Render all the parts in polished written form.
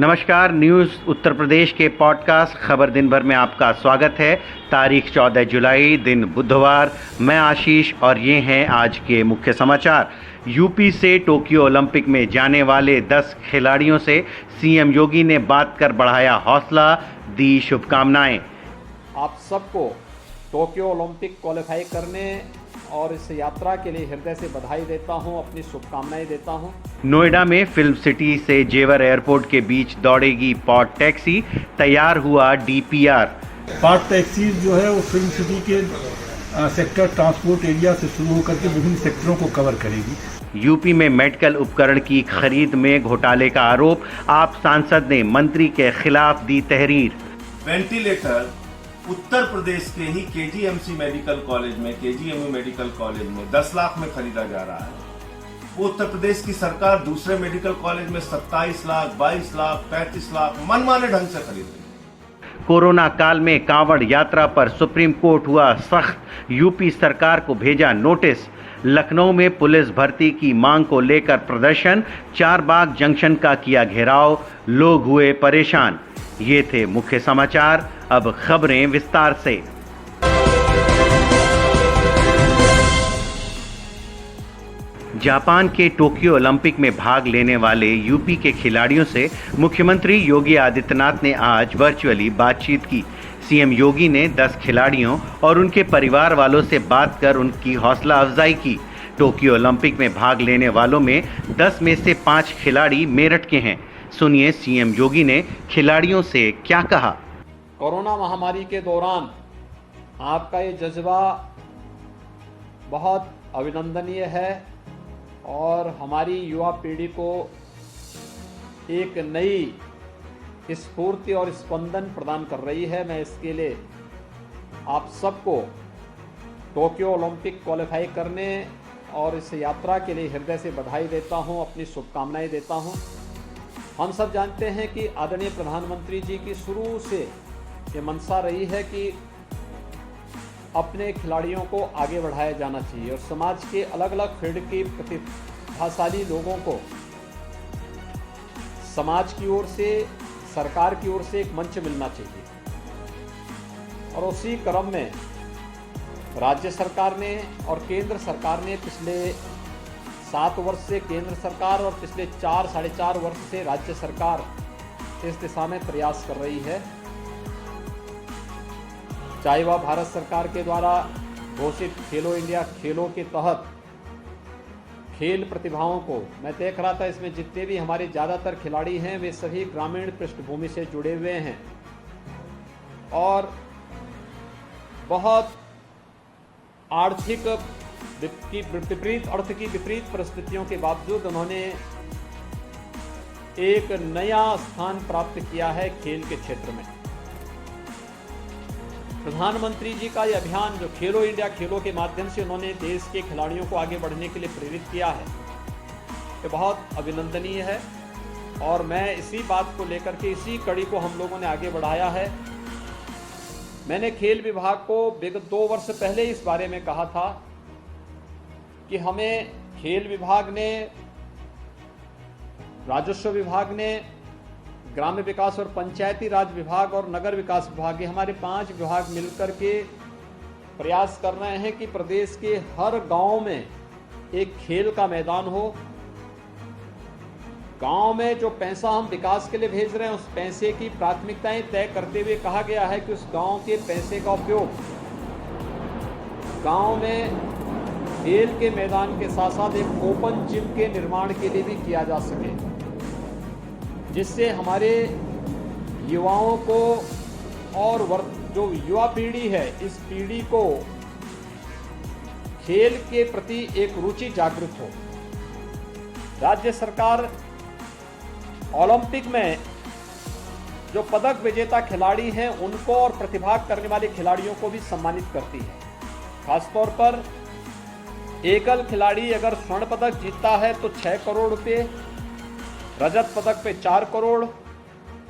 नमस्कार। न्यूज़ उत्तर प्रदेश के पॉडकास्ट खबर दिन भर में आपका स्वागत है। तारीख 14 जुलाई, दिन बुधवार। मैं आशीष और ये हैं आज के मुख्य समाचार। यूपी से टोक्यो ओलंपिक में जाने वाले 10 खिलाड़ियों से सीएम योगी ने बात कर बढ़ाया हौसला, दी शुभकामनाएं। आप सबको टोक्यो ओलंपिक क्वालिफाई करने और इस यात्रा के लिए हृदय से बधाई देता हूं, अपनी शुभकामनाएं देता हूं। नोएडा में फिल्म सिटी से जेवर एयरपोर्ट के बीच दौड़ेगी पॉड टैक्सी, तैयार हुआ डीपीआर। पॉड टैक्सी जो है वो फिल्म सिटी के सेक्टर ट्रांसपोर्ट एरिया से शुरू होकर के विभिन्न सेक्टरों को कवर करेगी। यूपी में मेडिकल उपकरण की खरीद में घोटाले का आरोप, आप सांसद ने मंत्री के खिलाफ दी तहरीर। वेंटिलेटर उत्तर प्रदेश के ही केजीएमसी मेडिकल कॉलेज में, केजीएमयू मेडिकल कॉलेज में 10 लाख में खरीदा जा रहा है। वो उत्तर प्रदेश की सरकार दूसरे मेडिकल कॉलेज में 27 लाख, 22 लाख, 35 लाख मनमाने ढंग से खरीद रही है। कोरोना काल में कांवड़ यात्रा पर सुप्रीम कोर्ट हुआ सख्त, यूपी सरकार को भेजा नोटिस। लखनऊ में पुलिस भर्ती की मांग को लेकर प्रदर्शन, चारबाग जंक्शन का किया घेराव, लोग हुए परेशान। ये थे मुख्य समाचार। अब खबरें विस्तार से। जापान के टोक्यो ओलंपिक में भाग लेने वाले यूपी के खिलाड़ियों से मुख्यमंत्री योगी आदित्यनाथ ने आज वर्चुअली बातचीत की। सीएम योगी ने 10 खिलाड़ियों और उनके परिवार वालों से बात कर उनकी हौसला अफजाई की। टोक्यो ओलंपिक में भाग लेने वालों में 10 में से 5 खिलाड़ी मेरठ के हैं। सुनिए सीएम योगी ने खिलाड़ियों से क्या कहा। कोरोना महामारी के दौरान आपका ये जज्बा बहुत अभिनंदनीय है और हमारी युवा पीढ़ी को एक नई स्फूर्ति और स्पंदन प्रदान कर रही है। मैं इसके लिए आप सबको टोक्यो ओलंपिक क्वालिफाई करने और इस यात्रा के लिए हृदय से बधाई देता हूं, अपनी शुभकामनाएं देता हूं। हम सब जानते हैं कि आदरणीय प्रधानमंत्री जी की शुरू से ये मंशा रही है कि अपने खिलाड़ियों को आगे बढ़ाया जाना चाहिए और समाज के अलग अलग फील्ड के प्रतिभाशाली लोगों को समाज की ओर से, सरकार की ओर से एक मंच मिलना चाहिए। और उसी क्रम में राज्य सरकार ने और केंद्र सरकार ने पिछले 7 वर्ष से केंद्र सरकार और पिछले 4-4.5 वर्ष से राज्य सरकार इस दिशा में प्रयास कर रही है। चाहे वह भारत सरकार के द्वारा घोषित खेलो इंडिया खेलों के तहत खेल प्रतिभाओं को, मैं देख रहा था इसमें जितने भी हमारे ज़्यादातर खिलाड़ी हैं वे सभी ग्रामीण पृष्ठभूमि से जुड़े हुए हैं और बहुत आर्थिक अर्थ की विपरीत परिस्थितियों के बावजूद उन्होंने एक नया स्थान प्राप्त किया है खेल के क्षेत्र में। प्रधानमंत्री जी का यह अभियान जो खेलो इंडिया खेलों के माध्यम से उन्होंने देश के खिलाड़ियों को आगे बढ़ने के लिए प्रेरित किया है, ये बहुत अभिनंदनीय है। और मैं इसी बात को लेकर के, इसी कड़ी को हम लोगों ने आगे बढ़ाया है। मैंने खेल विभाग को विगत 2 वर्ष पहले इस बारे में कहा था कि हमें खेल विभाग ने, राजस्व विभाग ने, ग्राम्य विकास और पंचायती राज विभाग और नगर विकास विभाग, ये हमारे 5 विभाग मिलकर के प्रयास कर रहे हैं कि प्रदेश के हर गांव में एक खेल का मैदान हो। गांव में जो पैसा हम विकास के लिए भेज रहे हैं उस पैसे की प्राथमिकताएं तय करते हुए कहा गया है कि उस गांव के पैसे का उपयोग गांव में खेल के मैदान के साथ साथ एक ओपन जिम के निर्माण के लिए भी किया जा सके, जिससे हमारे युवाओं को और जो युवा पीढ़ी है इस पीढ़ी को खेल के प्रति एक रुचि जागृत हो। राज्य सरकार ओलंपिक में जो पदक विजेता खिलाड़ी हैं उनको और प्रतिभाग करने वाले खिलाड़ियों को भी सम्मानित करती है। खासतौर पर एकल खिलाड़ी अगर स्वर्ण पदक जीतता है तो 6 करोड़ रुपये, रजत पदक पे 4 करोड़,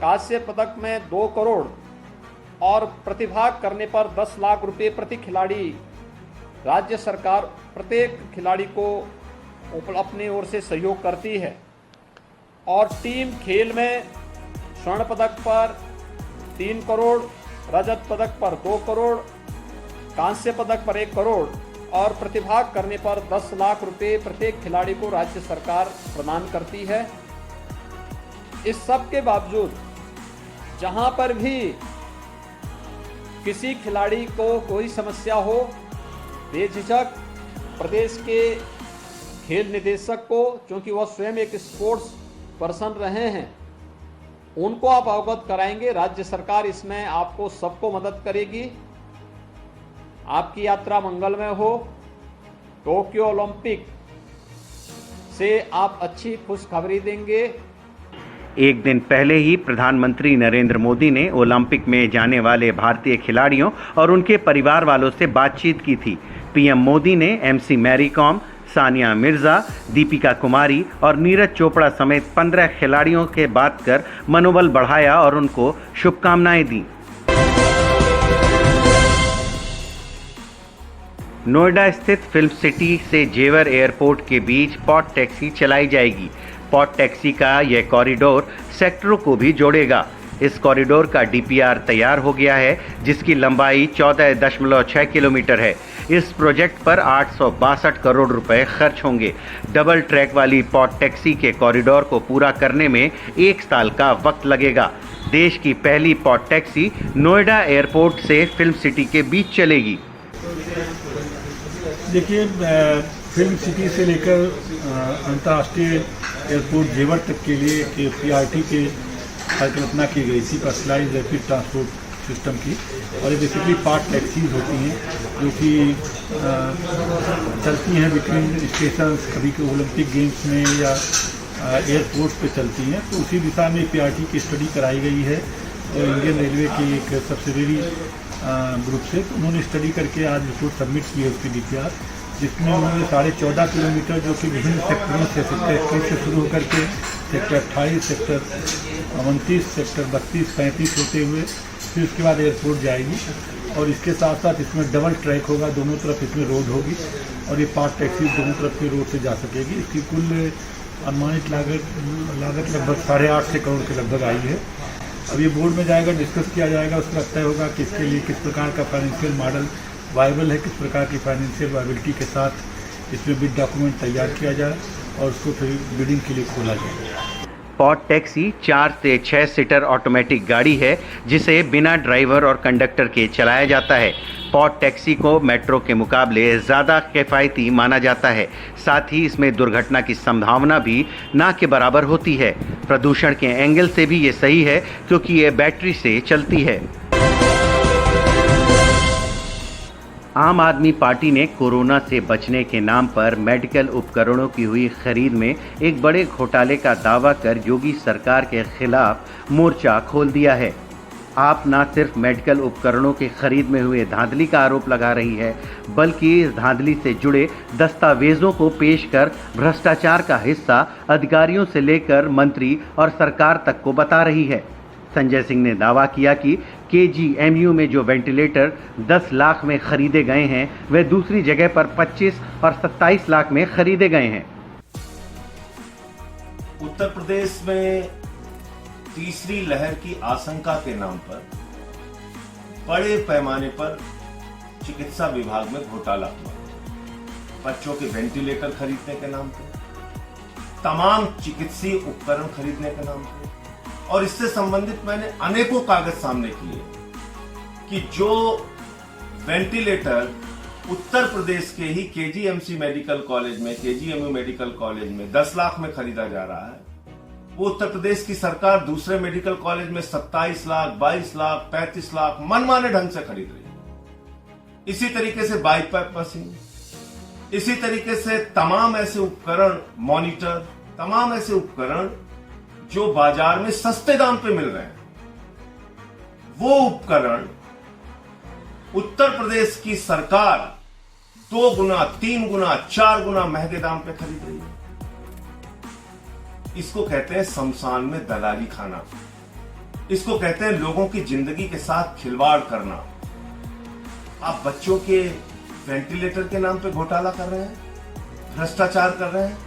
कांस्य पदक में 2 करोड़ और प्रतिभाग करने पर 10 लाख रुपए प्रति खिलाड़ी राज्य सरकार प्रत्येक खिलाड़ी को अपनी ओर से सहयोग करती है। और टीम खेल में स्वर्ण पदक पर 3 करोड़, रजत पदक पर 2 करोड़, कांस्य पदक पर 1 करोड़ और प्रतिभाग करने पर 10 लाख रुपए प्रत्येक खिलाड़ी को राज्य सरकार प्रदान करती है। इस सब के बावजूद जहां पर भी किसी खिलाड़ी को कोई समस्या हो, बेझिझक प्रदेश के खेल निदेशक को, क्योंकि वह स्वयं एक स्पोर्ट्स पर्सन रहे हैं, उनको आप अवगत कराएंगे। राज्य सरकार इसमें आपको सबको मदद करेगी। आपकी यात्रा मंगलमय हो। टोक्यो ओलंपिक से आप अच्छी खुशखबरी देंगे। एक दिन पहले ही प्रधानमंत्री नरेंद्र मोदी ने ओलंपिक में जाने वाले भारतीय खिलाड़ियों और उनके परिवार वालों से बातचीत की थी। पीएम मोदी ने एमसी मैरी कॉम, सानिया मिर्जा, दीपिका कुमारी और नीरज चोपड़ा समेत 15 खिलाड़ियों के बात कर मनोबल बढ़ाया और उनको शुभकामनाएं दी। नोएडा स्थित फिल्म सिटी से जेवर एयरपोर्ट के बीच पॉड टैक्सी चलाई जाएगी। पॉड टैक्सी का यह कॉरिडोर सेक्टरों को भी जोड़ेगा। इस कॉरिडोर का डीपीआर तैयार हो गया है, जिसकी लंबाई 14.6 किलोमीटर है। इस प्रोजेक्ट पर 862 करोड़ रुपए खर्च होंगे। डबल ट्रैक वाली पॉड टैक्सी के कॉरिडोर को पूरा करने में 1 साल का वक्त लगेगा। देश की पहली पॉड टैक्सी नोएडा एयरपोर्ट से फिल्म सिटी के बीच चलेगी। देखिए, फिल्म सिटी से लेकर अंतर्राष्ट्रीय एयरपोर्ट जेवर तक के लिए एक पीआरटी के परिकल्पना की गई थी, पर्सनलाइज्ड रैपिड ट्रांसपोर्ट सिस्टम की। और ये बेसिकली पार्ट टैक्सीज होती हैं जो कि चलती हैं बिटवीन स्टेशन, कभी के ओलंपिक गेम्स में या एयरपोर्ट पे चलती हैं। तो उसी दिशा में पीआरटी की स्टडी कराई गई है और इंडियन रेलवे की एक सब्सिडरी ग्रुप से। तो उन्होंने स्टडी करके आज रिपोर्ट सबमिट की है उसकी डीपीआर, जिसमें उन्होंने 14.5 किलोमीटर जो कि विभिन्न सेक्टरों से, सेक्टर 21 से शुरू होकर के सेक्टर 28, सेक्टर 29, सेक्टर 32, 35 होते हुए फिर उसके बाद एयरपोर्ट जाएगी। और इसके साथ साथ इसमें डबल ट्रैक होगा, दोनों तरफ इसमें रोड होगी और ये पार्ट टैक्सी दोनों तरफ के रोड से जा सकेगी। इसकी कुल अनुमानित लागत लगभग 8.5 करोड़ के लगभग आई है। अब ये बोर्ड में जाएगा, डिस्कस किया जाएगा, उसका तय होगा कि इसके लिए किस प्रकार का फाइनेंशियल मॉडल वायबल है, किस प्रकार की फाइनेंशियल वायबिलिटी के साथ इसमें बिड डॉक्यूमेंट तैयार किया जाए और उसको फिर बिडिंग के लिए खोला जाए। पॉड टैक्सी 4 से 6 सीटर ऑटोमेटिक गाड़ी है, जिसे बिना ड्राइवर और कंडक्टर के चलाया जाता है। पॉड टैक्सी को मेट्रो के मुकाबले ज़्यादा किफ़ायती माना जाता है। साथ ही इसमें दुर्घटना की संभावना भी ना के बराबर होती है। प्रदूषण के एंगल से भी ये सही है, क्योंकि ये बैटरी से चलती है। आम आदमी पार्टी ने कोरोना से बचने के नाम पर मेडिकल उपकरणों की हुई खरीद में एक बड़े घोटाले का दावा कर योगी सरकार के खिलाफ मोर्चा खोल दिया है। आप न सिर्फ मेडिकल उपकरणों की खरीद में हुए धांधली का आरोप लगा रही है, बल्कि इस धांधली से जुड़े दस्तावेजों को पेश कर भ्रष्टाचार का हिस्सा अधिकारियों से लेकर मंत्री और सरकार तक को बता रही है। संजय सिंह ने दावा किया कि केजीएमयू में जो वेंटिलेटर 10 लाख में खरीदे गए हैं, वे दूसरी जगह पर 25 और 27 लाख में खरीदे गए हैं। उत्तर प्रदेश में तीसरी लहर की आशंका के नाम पर बड़े पैमाने पर चिकित्सा विभाग में घोटाला हुआ। बच्चों के वेंटिलेटर खरीदने के नाम पर, तमाम चिकित्सीय उपकरण खरीदने के नाम पर, और इससे संबंधित मैंने अनेकों कागज सामने किए कि जो वेंटिलेटर उत्तर प्रदेश के ही केजीएमसी मेडिकल कॉलेज में, केजीएमयू मेडिकल कॉलेज में 10 लाख में खरीदा जा रहा है, वो उत्तर प्रदेश की सरकार दूसरे मेडिकल कॉलेज में 27 लाख, 22 लाख, 35 लाख मनमाने ढंग से खरीद रही है। इसी तरीके से बाईपास मशीन, इसी तरीके से तमाम ऐसे उपकरण, मॉनिटर, तमाम ऐसे उपकरण जो बाजार में सस्ते दाम पे मिल रहे हैं, वो उपकरण उत्तर प्रदेश की सरकार 2 गुना, 3 गुना, 4 गुना महंगे दाम पे खरीद रही है। इसको कहते हैं शमशान में दलाली खाना। इसको कहते हैं लोगों की जिंदगी के साथ खिलवाड़ करना। आप बच्चों के वेंटिलेटर के नाम पे घोटाला कर रहे हैं, भ्रष्टाचार कर रहे हैं,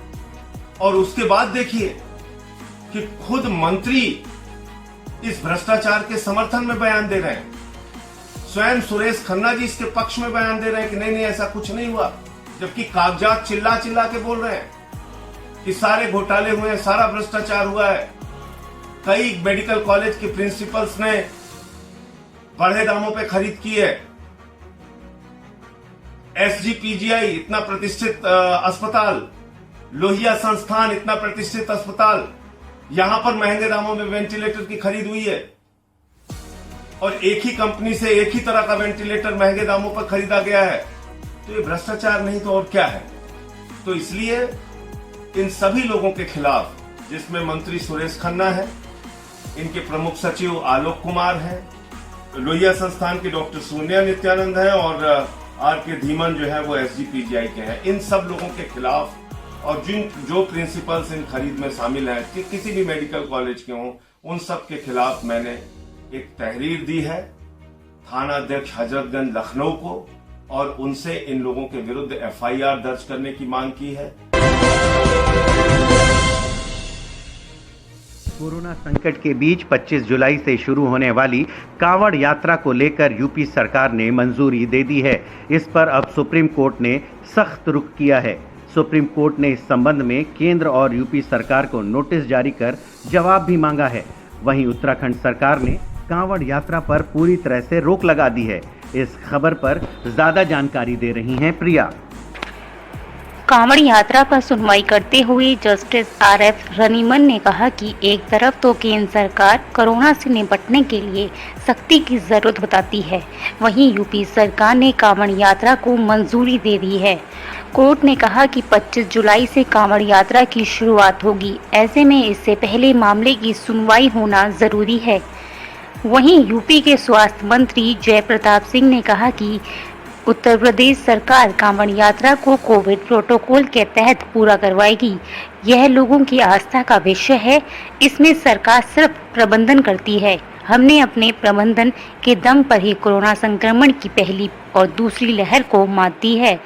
और उसके बाद देखिए कि खुद मंत्री इस भ्रष्टाचार के समर्थन में बयान दे रहे हैं। स्वयं सुरेश खन्ना जी इसके पक्ष में बयान दे रहे हैं कि नहीं नहीं ऐसा कुछ नहीं हुआ, जबकि कागजात चिल्ला चिल्ला के बोल रहे हैं कि सारे घोटाले हुए हैं, सारा भ्रष्टाचार हुआ है। कई मेडिकल कॉलेज के प्रिंसिपल्स ने बढ़े दामों पे खरीद की है। SGPGI इतना प्रतिष्ठित अस्पताल, लोहिया संस्थान इतना प्रतिष्ठित अस्पताल, यहां पर महंगे दामों में वेंटिलेटर की खरीद हुई है और एक ही कंपनी से एक ही तरह का वेंटिलेटर महंगे दामों पर खरीदा गया है। तो ये भ्रष्टाचार नहीं तो और क्या है। तो इसलिए इन सभी लोगों के खिलाफ, जिसमें मंत्री सुरेश खन्ना है, इनके प्रमुख सचिव आलोक कुमार है, लोहिया संस्थान के डॉक्टर सोनिया नित्यानंद है और RK धीमन जो है वो SGPGI के हैं, इन सब लोगों के खिलाफ और जो प्रिंसिपल्स इन खरीद में शामिल हैं कि किसी भी मेडिकल कॉलेज के हों, उन सब के खिलाफ मैंने एक तहरीर दी है थाना अध्यक्ष हजरतगंज लखनऊ को और उनसे इन लोगों के विरुद्ध FIR दर्ज करने की मांग की है। कोरोना संकट के बीच 25 जुलाई से शुरू होने वाली कांवड़ यात्रा को लेकर यूपी सरकार ने मंजूरी दे दी है। इस पर अब सुप्रीम कोर्ट ने सख्त रुख किया है। सुप्रीम कोर्ट ने इस संबंध में केंद्र और यूपी सरकार को नोटिस जारी कर जवाब भी मांगा है। वहीं उत्तराखंड सरकार ने कांवड़ यात्रा पर पूरी तरह से रोक लगा दी है। इस खबर पर ज्यादा जानकारी दे रही हैं प्रिया। कांवड़ यात्रा पर सुनवाई करते हुए जस्टिस RF रनीमन ने कहा कि एक तरफ तो केंद्र सरकार कोरोना से निपटने के लिए सख्ती की जरूरत बताती है, वहीं यूपी सरकार ने कांवड़ यात्रा को मंजूरी दे दी है। कोर्ट ने कहा कि 25 जुलाई से कांवड़ यात्रा की शुरुआत होगी, ऐसे में इससे पहले मामले की सुनवाई होना जरूरी है। वहीं यूपी के स्वास्थ्य मंत्री जय प्रताप सिंह ने कहा कि उत्तर प्रदेश सरकार कांवड़ यात्रा को कोविड प्रोटोकॉल के तहत पूरा करवाएगी। यह लोगों की आस्था का विषय है, इसमें सरकार सिर्फ प्रबंधन करती है। हमने अपने प्रबंधन के दम पर ही कोरोना संक्रमण की पहली और दूसरी लहर को मात दी है।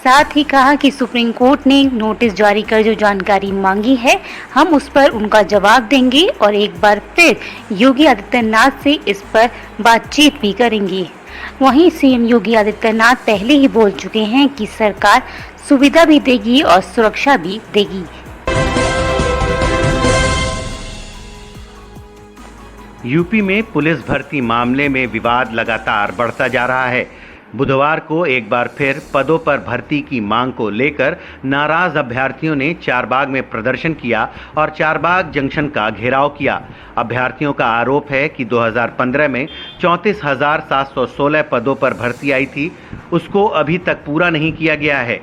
साथ ही कहा कि सुप्रीम कोर्ट ने नोटिस जारी कर जो जानकारी मांगी है, हम उस पर उनका जवाब देंगे और एक बार फिर योगी आदित्यनाथ से इस पर बातचीत भी करेंगे। वहीं सीएम योगी आदित्यनाथ पहले ही बोल चुके हैं कि सरकार सुविधा भी देगी और सुरक्षा भी देगी। यूपी में पुलिस भर्ती मामले में विवाद लगातार बढ़ता जा रहा है। बुधवार को एक बार फिर पदों पर भर्ती की मांग को लेकर नाराज अभ्यर्थियों ने चारबाग में प्रदर्शन किया और चारबाग जंक्शन का घेराव किया। अभ्यर्थियों का आरोप है कि 2015 में 34,716 पदों पर भर्ती आई थी, उसको अभी तक पूरा नहीं किया गया है।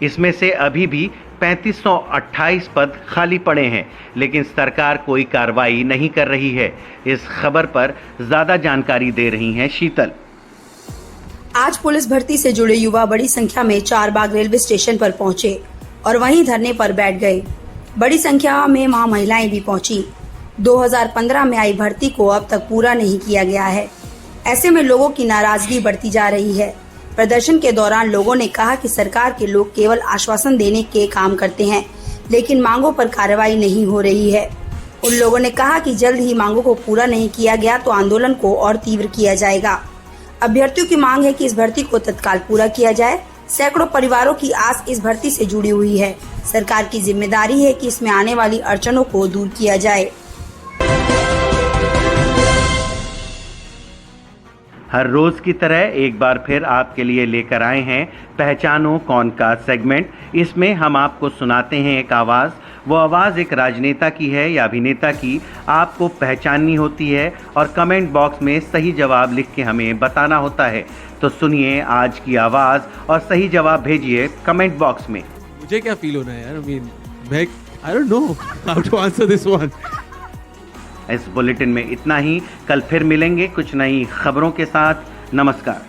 इसमें से अभी भी 3528 पद खाली पड़े हैं, लेकिन सरकार कोई कार्रवाई नहीं कर रही है। इस खबर पर ज्यादा जानकारी दे रही हैं शीतल। आज पुलिस भर्ती से जुड़े युवा बड़ी संख्या में चारबाग रेलवे स्टेशन पर पहुंचे और वहीं धरने पर बैठ गए। बड़ी संख्या में वहां महिलाएं भी पहुंची। 2015 में आई भर्ती को अब तक पूरा नहीं किया गया है। ऐसे में लोगों की नाराजगी बढ़ती जा रही है। प्रदर्शन के दौरान लोगों ने कहा कि सरकार के लोग केवल आश्वासन देने के काम करते हैं, लेकिन मांगों पर कार्रवाई नहीं हो रही है। उन लोगों ने कहा कि जल्द ही मांगों को पूरा नहीं किया गया तो आंदोलन को और तीव्र किया जाएगा। अभ्यर्थियों की मांग है कि इस भर्ती को तत्काल पूरा किया जाए। सैकड़ों परिवारों की आस इस भर्ती से जुड़ी हुई है। सरकार की जिम्मेदारी है कि इसमें आने वाली अड़चनों को दूर किया जाए। हर रोज की तरह एक बार फिर आपके लिए लेकर आए हैं पहचानो कौन का सेगमेंट। इसमें हम आपको सुनाते हैं एक आवाज़। वो आवाज़ एक राजनेता की है या अभिनेता की, आपको पहचाननी होती है और कमेंट बॉक्स में सही जवाब लिख के हमें बताना होता है। तो सुनिए आज की आवाज़ और सही जवाब भेजिए कमेंट बॉक्स में। मुझे क्या फील होना है यार, I don't know how to answer this one. इस बुलेटिन में इतना ही। कल फिर मिलेंगे कुछ नई खबरों के साथ। नमस्कार।